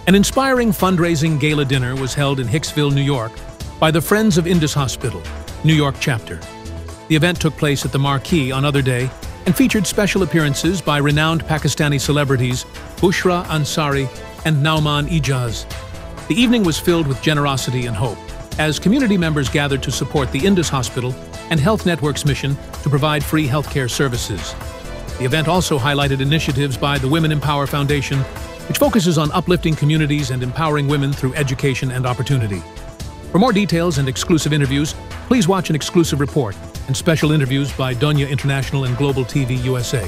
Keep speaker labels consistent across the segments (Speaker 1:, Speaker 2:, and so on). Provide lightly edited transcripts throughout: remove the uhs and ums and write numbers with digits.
Speaker 1: An inspiring fundraising gala dinner was held in Hicksville, New York, by the Friends of Indus Hospital, New York chapter. The event took place at the Marquee on Other Day and featured special appearances by renowned Pakistani celebrities Bushra Ansari and Nauman Ijaz. The evening was filled with generosity and hope, as community members gathered to support the Indus Hospital and Health Network's mission to provide free healthcare services. The event also highlighted initiatives by the Women Empower Foundation, which focuses on uplifting communities and empowering women through education and opportunity. For more details and exclusive interviews, please watch an exclusive report and special interviews by Dunya International and Global TV USA.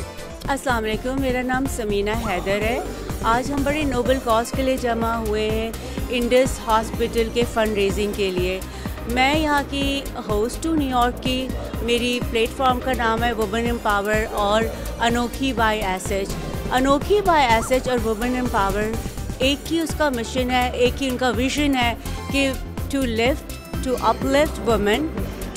Speaker 2: अस्सलाम वालेकुम, मेरा नाम समीना हैदर है। आज हम बड़े noble cause के लिए जमा हुए हैं इंडस हॉस्पिटल के फंड रेजिंग के लिए। मैं यहाँ की होस्ट हूँ न्यूयॉर्क की। मेरी प्लेटफॉर्म का नाम है वुमेन एम्पावर और अनोखी बाय एसएच। अनोखी बाय एसएच और वुमेन एम्पावर एक ही उसका मिशन है, एक ही उनका विजन है कि to lift, to uplift women,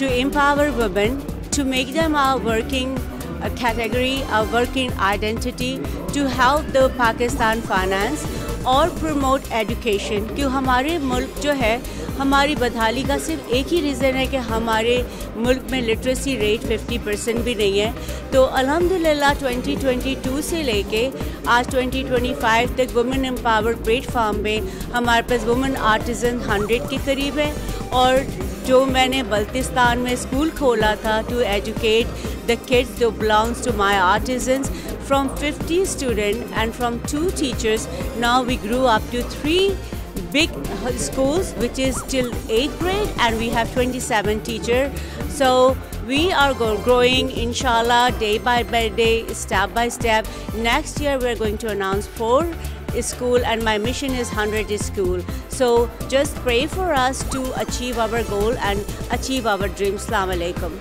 Speaker 2: to empower women, to make them a working a category, a working identity, to help the Pakistan finance और promote education। क्यों हमारे मुल्क जो है, हमारी बदहाली का सिर्फ एक ही रीज़न है कि हमारे मुल्क में लिटरेसी रेट 50% भी नहीं है। तो अल्हम्दुलिल्लाह 2022 से लेके आज 2025 तक वुमेन एम्पावर प्लेटफॉर्म में हमारे पास वुमेन आर्टिजन 100 के करीब है। और जो मैंने बल्तिस्तान में स्कूल खोला था to educate the kids who belongs to my artisans, from 50 students and from 2 teachers, now we grew up to 3 big schools, which is till 8th grade, and we have 27 teachers. So we are growing inshallah day by day, step by step. Next year we are going to announce 4 school, and my mission is 100 school. So just pray for us to achieve our goal and achieve our dream. Assalamu alaikum.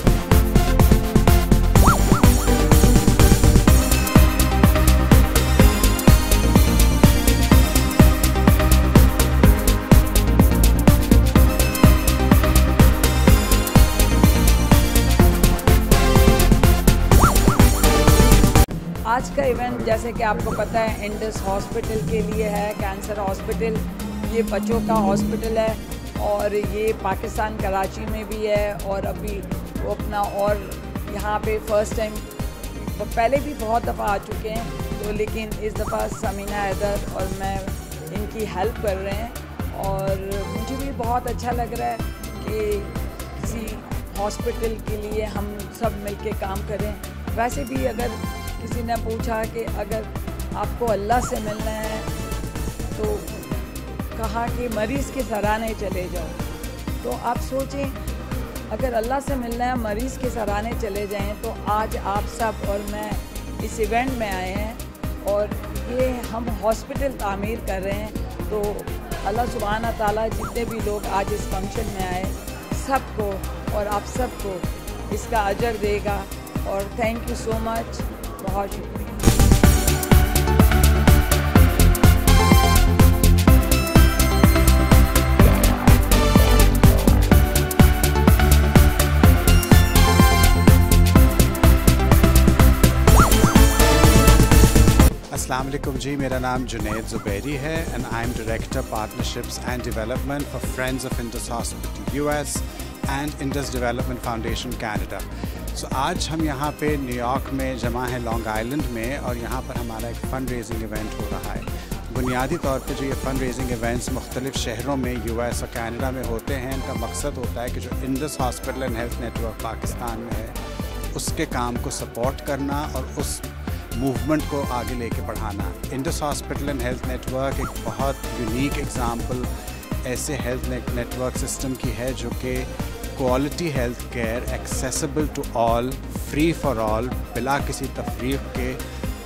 Speaker 3: आज का event जैसे कि आपको पता है Indus hospital के लिए है, कैंसर हॉस्पिटल। ये बच्चों का हॉस्पिटल है और ये पाकिस्तान कराची में भी है और अभी वो अपना और यहाँ पे फर्स्ट टाइम, पहले भी बहुत दफ़ा आ चुके हैं तो, लेकिन इस दफ़ा समीना हैदर और मैं इनकी हेल्प कर रहे हैं। और मुझे भी बहुत अच्छा लग रहा है कि किसी हॉस्पिटल के लिए हम सब मिलके काम करें। वैसे भी अगर किसी ने पूछा कि अगर आपको अल्लाह से मिलना है तो कहा कि मरीज़ के सराहने चले जाओ। तो आप सोचें, अगर अल्लाह से मिलना है, मरीज़ के सराहने चले जाएं, तो आज आप सब और मैं इस इवेंट में आए हैं और ये हम हॉस्पिटल तामीर कर रहे हैं। तो अल्लाह सुब्हाना ताला जितने भी लोग आज इस फंक्शन में आए सबको और आप सबको इसका अजर देगा। और थैंक यू सो मच, बहुत शुक्रिया।
Speaker 4: अस्सलाम वालेकुम जी, मेरा नाम जुनैद ज़ुबैरी है and I am director partnerships and development for friends of Indus hospital US and Indus development foundation Canada. So आज हम यहाँ पे न्यूयॉर्क में जमा हैं, लॉन्ग आइलैंड में, और यहाँ पर हमारा एक फ़ंड रेजिंग इवेंट हो रहा है। बुनियादी तौर पे जो ये फ़ंड रेजिंग इवेंट्स मुख्तलिफ़ शहरों में यूएस और कनाडा में होते हैं, इनका मकसद होता है कि जो Indus hospital and health network Pakistan में है उसके काम को सपोर्ट करना और उस मूवमेंट को आगे लेके बढ़ाना। Indus hospital and health network एक बहुत यूनिक एग्ज़ाम्पल ऐसे हेल्थ नेटवर्क सिस्टम की है जो कि quality health care accessible to all, free for all, बिला किसी तफरीक के,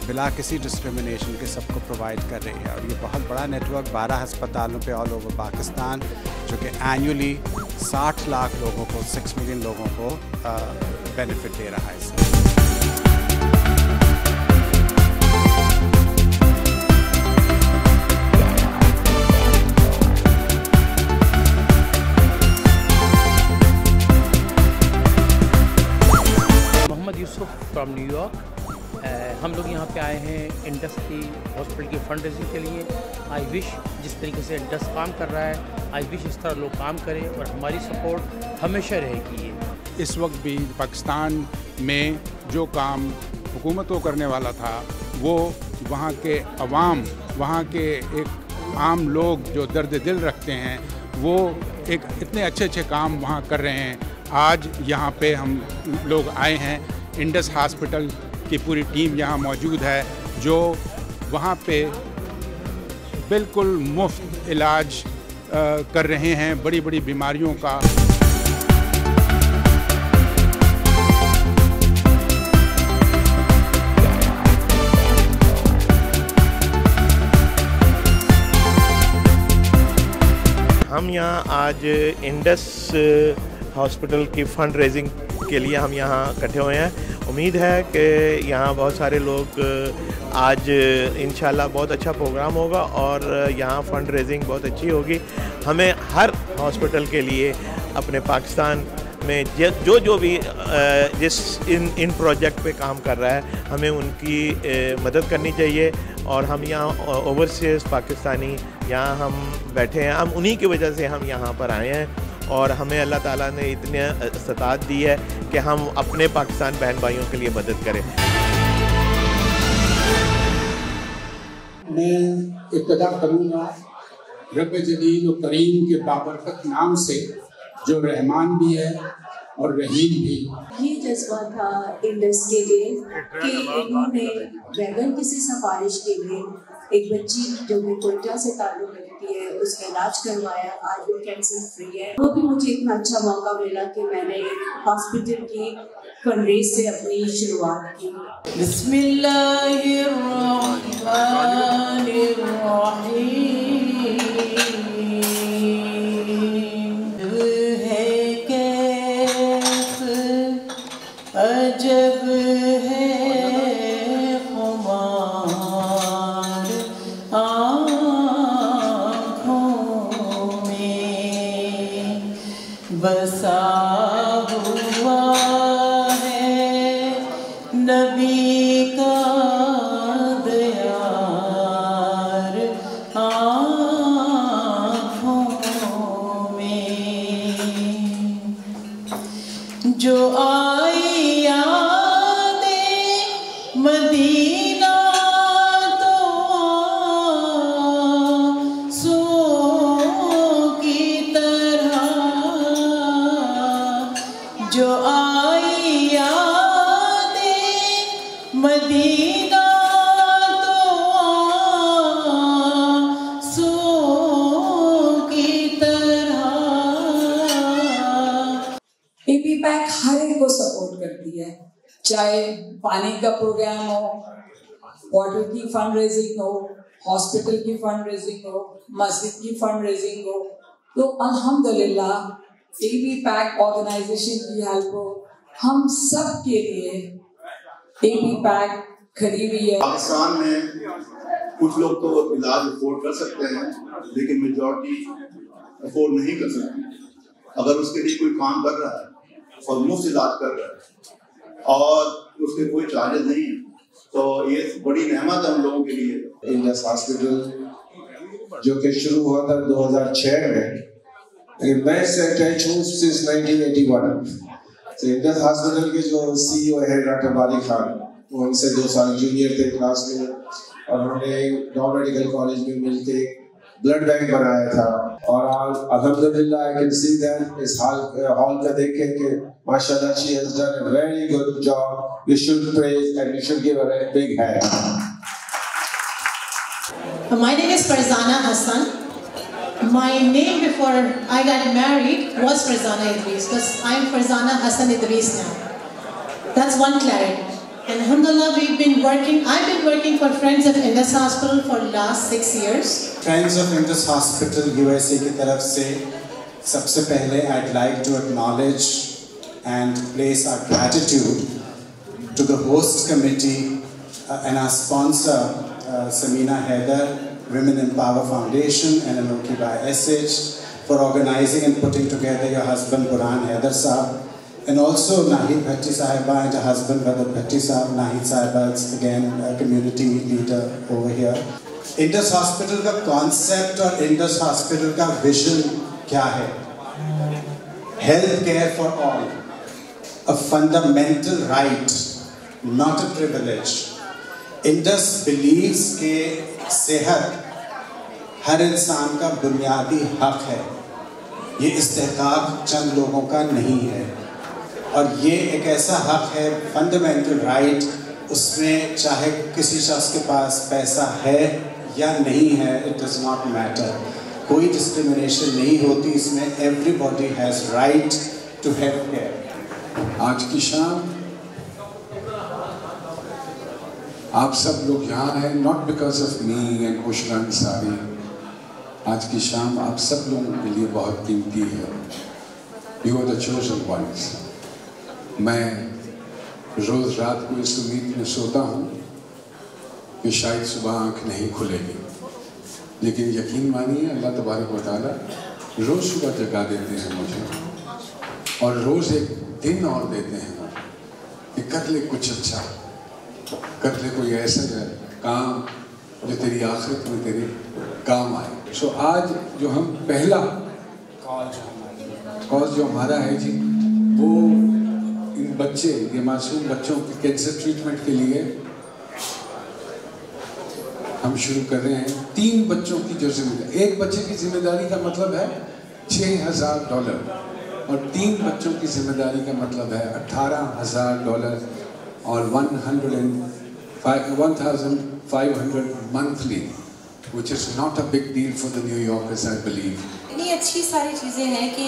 Speaker 4: बिला किसी डिस्क्रिमिनेशन के सबको प्रोवाइड कर रही है। और ये बहुत बड़ा नेटवर्क 12 अस्पतालों पे ऑल ओवर पाकिस्तान, जो कि एनुअली 60 लाख लोगों को, 6 मिलियन लोगों को बेनिफिट दे रहा है इससे।
Speaker 5: From New York, हम लोग यहाँ पे आए हैं इंडस की हॉस्पिटल की फंड रेजिंग के लिए। आई विश जिस तरीके से इंडस काम कर रहा है, आई विश इस तरह लोग काम करें और हमारी सपोर्ट हमेशा रहेगी। ये
Speaker 6: इस वक्त भी पाकिस्तान में जो काम हुकूमत को करने वाला था वो वहाँ के अवाम, वहाँ के एक आम लोग जो दर्द दिल रखते हैं वो एक इतने अच्छे अच्छे काम वहाँ कर रहे हैं। आज यहाँ पे हम लोग आए हैं, इंडस हॉस्पिटल की पूरी टीम यहाँ मौजूद है जो वहाँ पे बिल्कुल मुफ्त इलाज कर रहे हैं बड़ी बड़ी बीमारियों का।
Speaker 7: हम यहाँ आज इंडस हॉस्पिटल की फ़ंड रेजिंग के लिए हम यहाँ इकट्ठे हुए हैं। उम्मीद है कि यहाँ बहुत सारे लोग आज इंशाल्लाह बहुत अच्छा प्रोग्राम होगा और यहाँ फ़ंड रेजिंग बहुत अच्छी होगी। हमें हर हॉस्पिटल के लिए अपने पाकिस्तान में जो भी इन प्रोजेक्ट पे काम कर रहा है हमें उनकी मदद करनी चाहिए। और हम यहाँ ओवरसीज़ पाकिस्तानी यहाँ हम बैठे हैं, हम उन्हीं की वजह से हम यहाँ पर आए हैं और हमें अल्लाह ताला ने इतनी इस्तात दी है कि हम अपने पाकिस्तान बहन भाइयों के लिए मदद करें।
Speaker 8: मैं इब्तिदा करूँगा रब जलील व करीम के बाबरकत नाम से जो रहमान भी है और रहीम भी।
Speaker 9: ये जज्बा था इंडस के लिए कि इन्होंने बगैर किसी सिफारिश के लिए एक बच्ची जो कि कोयटा से ताल्लुक़ रखती है उसका इलाज करवाया। आज वो कैंसर फ्री है। वो भी मुझे इतना अच्छा मौका मिला कि मैंने हॉस्पिटल की फंडरेज से अपनी शुरुआत की।
Speaker 10: अजब है खुमार आँखों में बसा हुआ है नबी का दयार आँखों में जो मदीना तो सो की तरह जो आई यादे मदीना तो सो की तरह।
Speaker 3: एपी पैक हर एक को सपोर्ट करती है, चाहे पानी का प्रोग्राम हो, वाटर की फंड रेजिंग हो, हॉस्पिटल की फंड रेजिंग हो, मस्जिद की फंड रेजिंग हो। तो अल्हम्दुलिल्लाह एपी पैक ऑर्गेनाइजेशन की हेल्प हो, हम सब के लिए एपी पैक खड़ी हुई है।
Speaker 11: पाकिस्तान में कुछ लोग तो इलाज अफोर्ड कर सकते हैं लेकिन मेजॉरिटी अफोर्ड नहीं कर सकती। अगर उसके लिए कोई काम कर रहा है और मुफ्त इलाज कर रहा है और उसके कोई चार्जेस नहीं है तो ये बड़ी नेमत है हम लोगों के लिए।
Speaker 12: इंडस हॉस्पिटल जो कि शुरू हुआ था 2006 में, लेकिन मैं इससे अटैच हूँ सिंस 1981। तो इंडस हॉस्पिटल के जो CEO है डॉक्टर बारी खान, वो उनसे 2 साल जूनियर थे क्लास में और हमने नॉन मेडिकल कॉलेज में मिलके ब्लड बैंक बनाया था। और आज अल्हम्दुलिल्लाह आई कैन सी दैट इस हॉल का देख के माशाल्लाह she has done a very good job. We should praise and we should give her a big hand.
Speaker 13: My name is Farzana Hassan. My name before I got married was Farzana Idris, because I'm Farzana Hassan Idris now. That's one clarity. And alhamdulillah, I've been working for Friends of Indus Hospital for the last 6 years.
Speaker 4: Friends of Indus Hospital USA की तरफ से सबसे पहले I'd like to acknowledge and place our gratitude to the host committee and our sponsor Samina Haider, Women Empower Foundation and Anoki by SH for organizing and putting together your husband Burhan Haider Saab And also Nahid Bhatti Sahiba and her husband Brother Bhatti Sahib. Nahid Sahiba is again a community leader over here. Indus Hospital का concept और Indus Hospital का vision क्या है? Health care for all, a fundamental right, not a privilege. Indus believes के सेहत हर इंसान का बुनियादी हक है. ये इस्तेहकाक चंद लोगों का नहीं है और ये एक ऐसा हक है, फंडामेंटल राइट. उसमें चाहे किसी शख्स के पास पैसा है या नहीं है, इट डज नॉट मैटर. कोई डिस्क्रिमिनेशन नहीं होती इसमें. Everybody has right to health care.
Speaker 8: आज की शाम आप सब लोग यहाँ हैं not because of me and Khushra Ansari. आज की शाम आप सब लोगों के लिए बहुत कीमती है. You are the chosen ones. मैं रोज़ रात को इस उम्मीद में सोता हूँ कि शायद सुबह आँख नहीं खुलेगी, लेकिन यकीन मानिए अल्लाह तबारक व तआला रोज़ सुबह जगा देते हैं मुझे और रोज़ एक दिन और देते हैं कि कर ले कुछ अच्छा, कर ले कोई ऐसा काम जो तेरी आखिरत में तेरे काम आए. सो आज जो हम पहला कॉज जो हमारा है जी, वो इन बच्चे, ये मासूम बच्चों के कैंसर ट्रीटमेंट के लिए हम शुरू कर रहे हैं. 3 बच्चों की जो जिम्मेदारी, एक बच्चे की जिम्मेदारी का मतलब है $6,000 और 3 बच्चों की जिम्मेदारी का मतलब है $18,000 और 1,500 monthly, which is not a big deal for the New Yorkers, I believe.
Speaker 14: इतनी अच्छी सारी चीज़ें हैं कि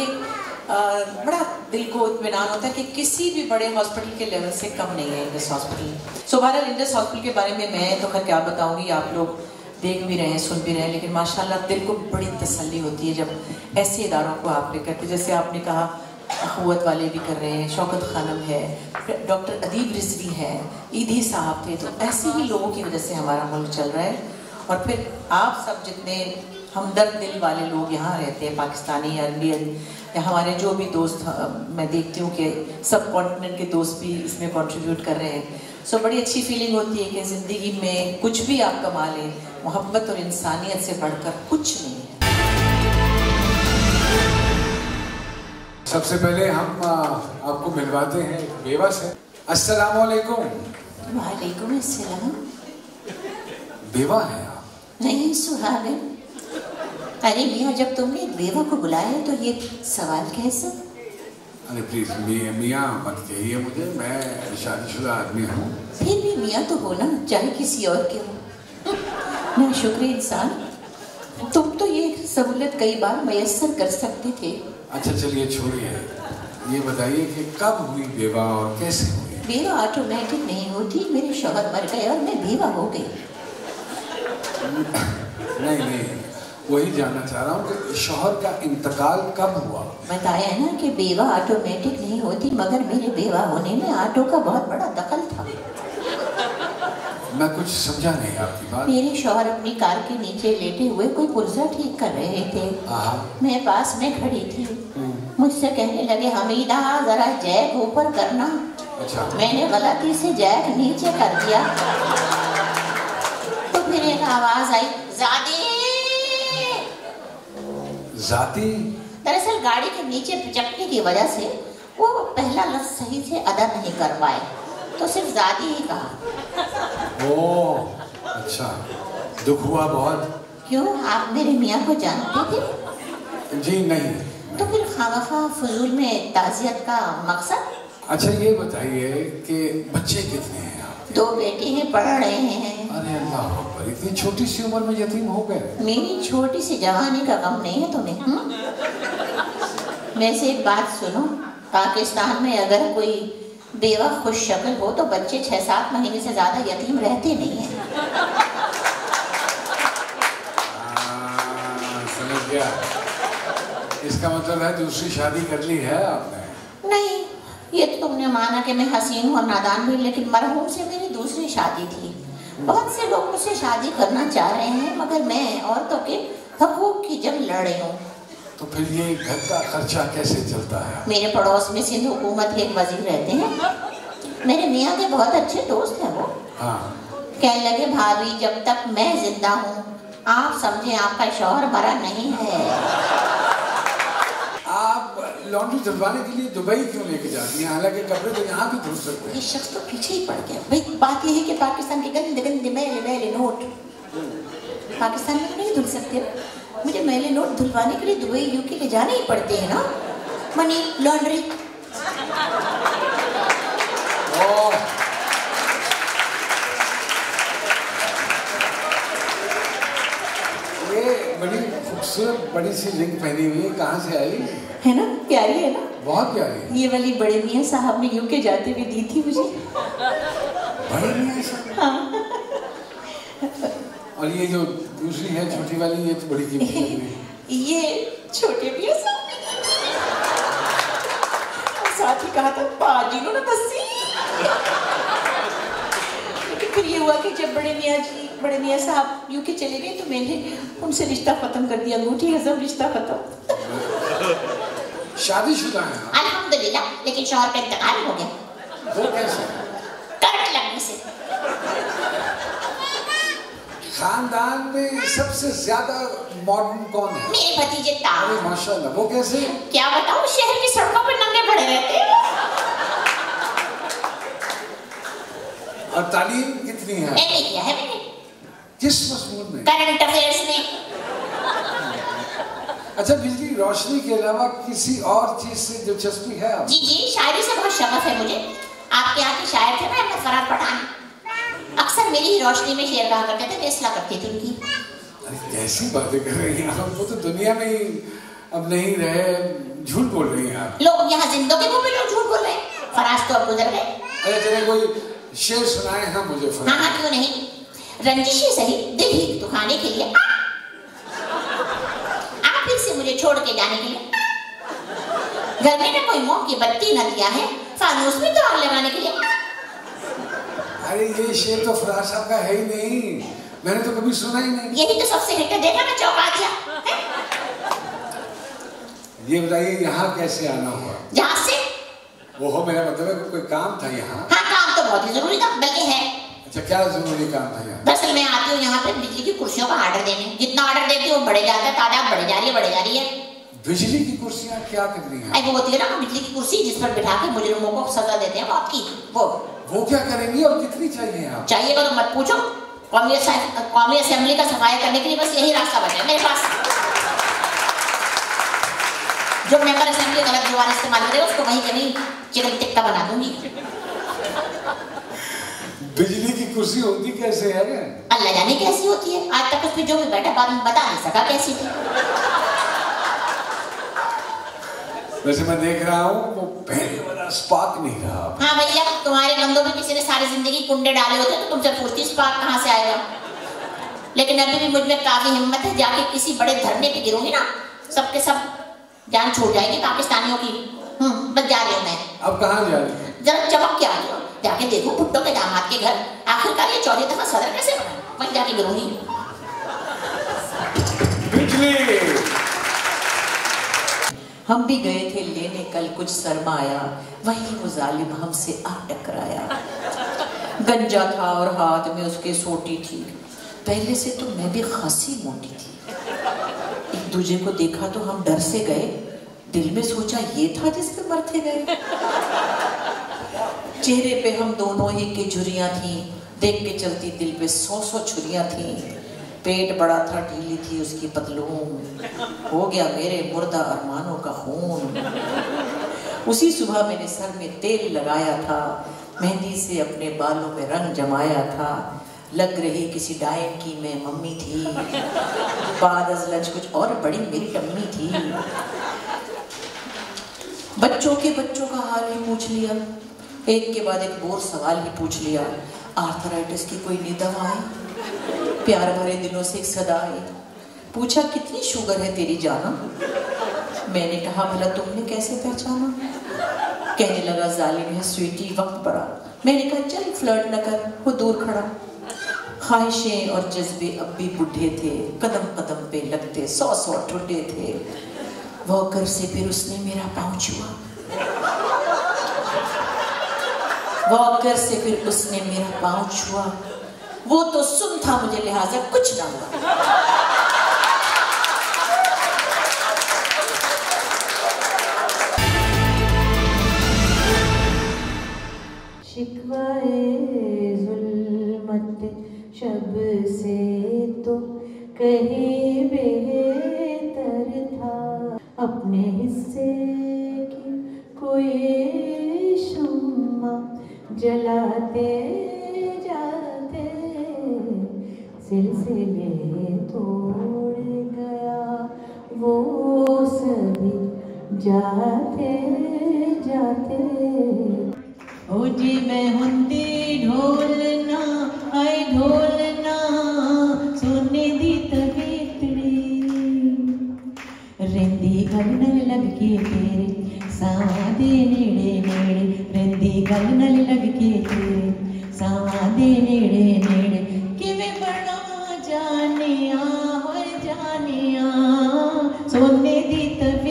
Speaker 14: बड़ा दिल को इत्मीनान होता है कि किसी भी बड़े हॉस्पिटल के लेवल से कम नहीं है इंडस हॉस्पिटल. सो बहरहाल इंडस हॉस्पिटल के बारे में मैं तो खैर क्या बताऊंगी, आप लोग देख भी रहे हैं, सुन भी रहे हैं, लेकिन माशाल्लाह दिल को बड़ी तसल्ली होती है जब ऐसे इदारों को आप लेकर के, जैसे आपने कहा अखुवत वाले भी कर रहे हैं, शौकत खानम है, डॉक्टर अदीब रिजवी है, ईदी साहब थे. तो ऐसे ही लोगों की वजह से हमारा मुल्क चल रहा है. और फिर आप सब जितने हमदर्द दिल वाले लोग यहाँ रहते हैं, पाकिस्तानी या इंडियन या हमारे जो भी दोस्त, मैं देखती हूँ कि सब कॉन्टिनेंट के दोस्त भी इसमें कंट्रीब्यूट कर रहे हैं. सो बड़ी अच्छी फीलिंग होती है कि ज़िंदगी में कुछ भी आप कमा लें, मोहब्बत और इंसानियत से बढ़कर कुछ नहीं है.
Speaker 8: सबसे पहले हम आपको मिलवाते हैं बेवा से. अस्सलाम वालेकुम.
Speaker 15: वालेकुम अस्सलाम.
Speaker 8: बेवा है आप?
Speaker 15: नहीं, सुहागन. अरे मियाँ, जब तुमने एक बेवा को बुलाया तो ये सवाल कैसा?
Speaker 8: अरे प्लीज मियाँ मत कहिए मुझे, मैं शादीशुदा आदमी हूँ.
Speaker 15: फिर भी मियाँ तो हो ना, चाहे किसी और के हो. ना शुक्र इंसान, तुम तो ये सहूलत कई बार मयस्सर कर सकते थे.
Speaker 8: अच्छा चलिए छोड़िए, ये बताइए कि कब हुई बेवा और कैसे हुई?
Speaker 15: बेवा ऑटोमेटिक नहीं होती. मेरे शौहर मर गए और मैं बेवा हो गई.
Speaker 8: नहीं, वही जानना चाह रहा हूँ कि शौहर का इंतकाल कब हुआ?
Speaker 15: बताया ना कि बेवा ऑटोमेटिक नहीं होती, मगर मेरे बेवा होने में ऑटो का बहुत बड़ा दखल था.
Speaker 8: मैं कुछ समझा नहीं आपकी बात.
Speaker 15: मेरे शौहर अपनी कार के नीचे लेटे हुए कोई पुर्जा ठीक कर रहे थे. मैं पास में खड़ी थी. मुझसे कहने लगे, हमीदा जरा जैक ऊपर करना.
Speaker 8: अच्छा. मैंने
Speaker 15: गलती से जैक नीचे कर दिया. तो फिर एक आवाज आई,
Speaker 8: जाती.
Speaker 15: दरअसल गाड़ी के नीचे पिचकने की वजह से वो पहला लफ्ज सही से अदा नहीं कर पाए, तो सिर्फ जाती ही कहा.
Speaker 8: ओह अच्छा, दुख हुआ बहुत.
Speaker 15: क्यों, आप मेरे मियाँ को जानते थे?
Speaker 8: जी नहीं.
Speaker 15: तो फिर खामखा फजूल में ताज़ियत का मकसद?
Speaker 8: अच्छा ये बताइए कि बच्चे कितने हैं आप?
Speaker 15: 2 बेटे हैं, पढ़ रहे हैं.
Speaker 8: अरे अल्लाह अकबर, इतनी छोटी सी उम्र में यतीम हो गए.
Speaker 15: मेरी छोटी सी जवानी का गम नहीं है तुम्हें? वैसे एक बात सुनो, पाकिस्तान में अगर कोई बेवा खुश शक्ल हो तो बच्चे 6-7 महीने से ज्यादा यतीम रहते नहीं हैं.
Speaker 8: समझ गया. इसका मतलब है दूसरी शादी कर ली है आपने?
Speaker 15: नहीं, ये तो तुमने माना कि मैं हसीन हूँ और नादान भी, लेकिन मरहूम से मेरी दूसरी शादी थी. बहुत से लोग मुझसे शादी करना चाह रहे हैं, मगर मैं औरतों के हकूक की जंग लड़ रही हूँ.
Speaker 8: तो फिर ये घर का खर्चा कैसे चलता है?
Speaker 15: मेरे पड़ोस में सिंध हुकूमत के एक वजीर रहते हैं, मेरे मियाँ के बहुत अच्छे दोस्त हैं वो।
Speaker 8: हाँ।
Speaker 15: कहने लगे भाभी जब तक मैं जिंदा हूँ आप समझे आपका शौहर मरा नहीं है।
Speaker 8: आप लॉन्ड्री धुलवाने के लिए दुबई क्यों लेके जाती हैं? हालांकि कपड़े तो यहाँ भी धुल सकते हैं।
Speaker 15: ये शख्स तो पीछे ही पड़ गया भाई। बात यह है कि पाकिस्तान के गंदे गंदे मैले मैले नोट पाकिस्तान में नहीं धुल सकते। मुझे मैले नोट धुलवाने के लिए दुबई यूके ले जाने ही पड़ते हैं ना। Money laundry.
Speaker 8: ये बड़ी खूबसूरत बड़ी सी रिंग पहनी हुई है, कहाँ से आई
Speaker 15: है ना? प्यारी है ना?
Speaker 8: बहुत प्यारी।
Speaker 15: ये वाली बड़े मियाँ साहब ने यूके जाते हुए दी थी मुझे।
Speaker 8: बड़े मियाँ साहब?
Speaker 15: हाँ।
Speaker 8: और ये जो दूसरी है छोटी वाली, ये तो बड़ी कीमती लग रही है।
Speaker 15: ये छोटे मियाँ साहब साथ ही कहा था पाजी को ना दसी। लेकिन फिर ये हुआ कि जब बड़े मियाँ साहब यूके चले गए तो मैंने उनसे रिश्ता खत्म कर दिया। अंगूठी हजम, रिश्ता खत्म।
Speaker 8: शादीशुदा है?
Speaker 15: अल्हम्दुलिल्लाह, लेकिन शौहर का इंतकाल हो गया।
Speaker 8: वो कैसे?
Speaker 15: करंट लगने से।
Speaker 8: खानदान में सबसे ज्यादा मॉडर्न कौन है?
Speaker 15: मेरे भतीजे ताऊ।
Speaker 8: अरे माशाल्लाह, वो कैसे?
Speaker 15: क्या बताऊं, शहर की सड़कों पर नंगे पड़े रहते हैं।
Speaker 8: और तालीम कितनी है?
Speaker 15: नहीं किया है मैंने।
Speaker 8: किस मजमून में?
Speaker 15: करंट अफेयर्स में।
Speaker 8: अच्छा, बिजली रोशनी के अलावा किसी और चीज से दिलचस्पी है आप?
Speaker 15: जी जी, शायरी से बहुत शगफ है मुझे। आपके यहाँ के शायर थे ना फरहाद पठान, अक्सर मेरी ही रोशनी में शेर कहा करते थे, फैसला करती थी उनकी।
Speaker 8: अरे कैसी बातें कर रही हैं आप? वो तो दुनिया में ही अब नहीं रहे, झूठ बोल रही हैं आप।
Speaker 15: लोग यहाँ जिंदों के मुंह पे लोग झूठ बोल रहे हैं। फराज तो अब गुजर गए।
Speaker 8: अरे चले कोई शेर सुनाए हैं मुझे।
Speaker 15: हाँ हाँ, क्यों नहीं। रंजिशी सही दिल ही दुखाने के लिए, आप फिर से मुझे छोड़ के जाने के लिए। घर में ना कोई मोम की बत्ती न दिया है, फानूस में तो आग लगाने के लिए।
Speaker 8: अरे ये शेर तो फराज साहब का है ही नहीं, मैंने तो कभी सुना ही नहीं।
Speaker 15: यही तो सबसे हिट देखा ना, चौंका दिया।
Speaker 8: ये बताइए यहाँ कैसे आना हुआ?
Speaker 15: जहाँ से?
Speaker 8: वो हो, मेरा मतलब है कोई काम था यहाँ?
Speaker 15: हाँ, काम तो बहुत ही जरूरी था, बल्कि है।
Speaker 8: अच्छा, क्या जरूरी काम था यहाँ?
Speaker 15: दरअसल मैं आती हूँ यहाँ पे बिजली की कुर्सियों का ऑर्डर देने। जितना ऑर्डर देती हूँ बढ़े जाता है, तादाद बढ़ जा रही है।
Speaker 8: बिजली की कुर्सियाँ क्या करनी है?
Speaker 15: वो होती है ना बिजली की कुर्सी जिस पर बिठा के मुजरिमों को सजा देते हैं मौत की।
Speaker 8: वो क्या करेंगी और कितनी चाहिए आप?
Speaker 15: चाहिएगा तो मत पूछो। कौमी असेंबली का सफाई करने के लिए बस यही रास्ता बचा है मेरे पास। जो मेंबर असेंबली गलत जुबान इस्तेमाल करे उसको वहीं कहीं चिकन टिक्का बना दूंगी।
Speaker 8: बिजली की कुर्सी होती कैसे है?
Speaker 15: अल्लाह जाने कैसी होती है, आज तक उस पर जो भी बैठा बाद में बता नहीं सका कैसी थी।
Speaker 8: वैसे मैं देख रहा हूँ वो पहले वाला स्पार्क नहीं रहा।
Speaker 15: हाँ भैया, तुम्हारे गंदों में किसी ने सारी जिंदगी कुंडे डाले होते तो तुमसे पूछती स्पार्क कहाँ से आएगा। लेकिन अभी भी मुझ में काफी हिम्मत है, जाके किसी बड़े धरने पे गिरूंगी ना, सबके सब जान छूट जाएगी पाकिस्तानियों की। बस जा रही हूँ मैं।
Speaker 8: अब कहाँ जा रही है?
Speaker 15: जरा चमक के आ रही हूँ, जाके देखो भुट्टो के दामाद के घर आखिरकार ये चौथी दफा सदर कैसे बना, वहीं जाके गिरूंगी।
Speaker 8: बिजली।
Speaker 14: हम भी गए थे लेने कल कुछ सरमाया, वही वो जालिम हमसे आ टकराया। गंजा था और हाथ में उसके सोटी थी, पहले से तो मैं भी खासी मोटी थी। एक दूजे को देखा तो हम डर से गए, दिल में सोचा ये था जिस पे मरते गए। चेहरे पे हम दोनों ही की झुर्रियां थी, देख के चलती दिल पे 100 छुरियां थी। पेट बड़ा था, ढीली थी उसकी पतलून, हो गया मेरे मुर्दा अरमानों का खून। उसी सुबह मैंने सर में तेल लगाया था, मेहंदी से अपने बालों में रंग जमाया था। लग रही किसी डायन की मैं मम्मी थी, बाद अज लंच कुछ और बड़ी मेरी टम्मी थी। बच्चों का हाल ही पूछ लिया, एक के बाद एक बोर सवाल ही पूछ लिया। आर्थराइटिस की कोई नी दवा है? प्यार भरे दिलों से एक सदा आई, पूछा कितनी शुगर है तेरी जाना? मैंने कहा भला तुमने कैसे पहचाना? कहने लगा जालिम है स्वीटी वक्त पड़ा। मैंने कहा चल फ्लर्ट न कर, वो दूर खड़ा। ख्वाहिशें और जज्बे अब भी बुढ़े थे, कदम कदम पे लगते 100 ठुड्डे थे। वॉकर से फिर उसने मेरा पाँव छुआ, वॉकर से फिर उसने मेरा पाँव छुआ। वो तो सुन था, मुझे लिहाजा कुछ ना हुआ।
Speaker 10: शिकवाए ज़ुल्मत शब से तो कहीं बेहतर था, अपने हिस्से की कोई शम्मा जलाते जाते सिलसिले तोड़ गया वो सभी जाते जाते। ओ जी मैं हुंदी ढोलना, आई ढोलना सोने दी तबीतड़ी, रिंदी गल लग के तेरे सादे नेड़े नेड़े, रिंदी गल लग के तेरे सादे नेड़े नेड़े, किवें बना जानिया हो जानिया सोने दी तबीतड़ी।